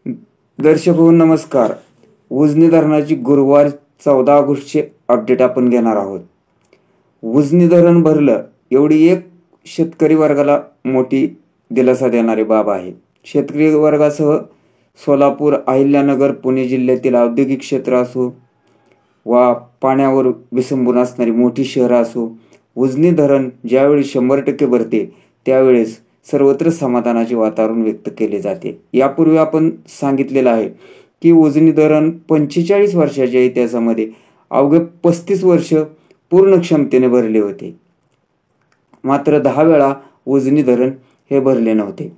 दर्शक हो नमस्कार. उजनी धरणाची गुरुवार 14 ऑगस्टचे अपडेट आपण घेणार आहोत. उजनी धरण भरलं एवढी एक शेतकरी वर्गाला मोठी दिलासा देणारी बाब आहे. शेतकरी वर्गासह सोलापूर, अहिल्यानगर, पुणे जिल्ह्यातील औद्योगिक क्षेत्र असो वा पाण्यावर विसंबून असणारी मोठी शहरं असो, उजनी धरण ज्यावेळी 100% भरते त्यावेळेस सर्वत्र समाधानाचे वातावरण व्यक्त केले जाते. यापूर्वी आपण सांगितलेलं आहे की उजनी धरण 45 वर्षाच्या इतिहासामध्ये अवघे 35 वर्ष पूर्ण क्षमतेने भरले होते. मात्र 10 वेळा उजनी धरण हे भरले नव्हते.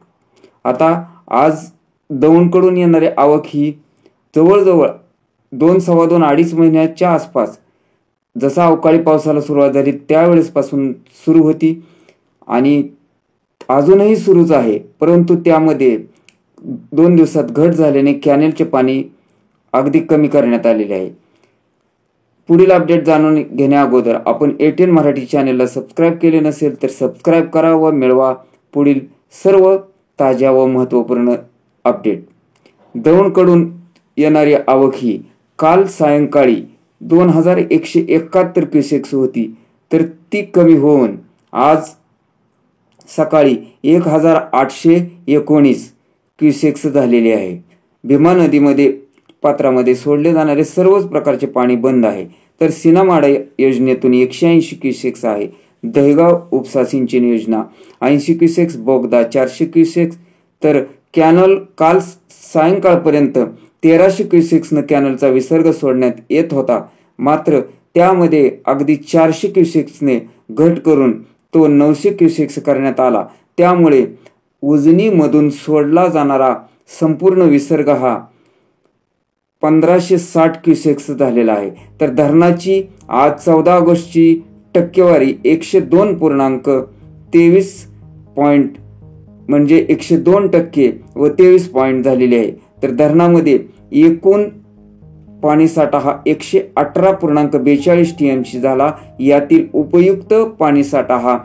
आता आज दौंडकडून येणारी आवक ही जवळजवळ 2-2.5 महिन्याच्या आसपास, जसा अवकाळी पावसाला सुरुवात झाली त्यावेळेसपासून सुरू होती आणि अजूनही सुरूच आहे. परंतु त्यामध्ये 2 दिवसात घट झाल्याने कॅनेलचे पाणी अगदी कमी करण्यात आलेले आहे. पुढील अपडेट जाणून घेण्या अगोदर आपण ATN मराठी चॅनेलला सबस्क्राईब केले नसेल तर सबस्क्राईब करा व मिळवा पुढील सर्व ताज्या व महत्त्वपूर्ण अपडेट. दौंडकडून येणारी आवक ही काल सायंकाळी 2171 क्युसेक्स होती, तर ती कमी होऊन आज सकाळी 1819 क्युसेक्स झालेली आहे. भीमा नदीमध्ये पात्रामध्ये सोडले जाणारे सर्वच प्रकारचे पाणी बंद आहे. तर सीनामाडा योजनेतून 180 क्युसेक्स आहे. दहेगाव उपसा सिंचन योजना 80 क्युसेक्स, बोगदा 400 क्युसेक्स. तर कॅनल काल सायंकाळपर्यंत 1300 क्युसेक्सनं कॅनलचा विसर्ग सोडण्यात येत होता. मात्र त्यामध्ये अगदी 400 क्युसेक्सने घट करून तो 900 क्युसेक्स करण्यात आला. त्यामुळे उजनीमधून सोडला जाणारा संपूर्ण विसर्ग हा 1560 क्युसेक्स झालेला आहे. तर धरणाची आज 14 ऑगस्टची टक्केवारी 102.23 पॉईंट म्हणजे 102% व 23 पॉईंट झालेली आहे. तर धरणामध्ये एकूण पाणीसाठा हा 118.42 TMC झाला. यातील उपयुक्त पाणीसाठा हा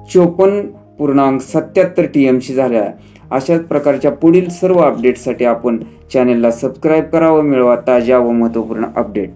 54.77 TMC झाला आहे. अशाच प्रकारच्या पुढील सर्व अपडेटसाठी आपण चॅनेलला सबस्क्राईब करा व मिळवा ताज्या व महत्त्वपूर्ण अपडेट.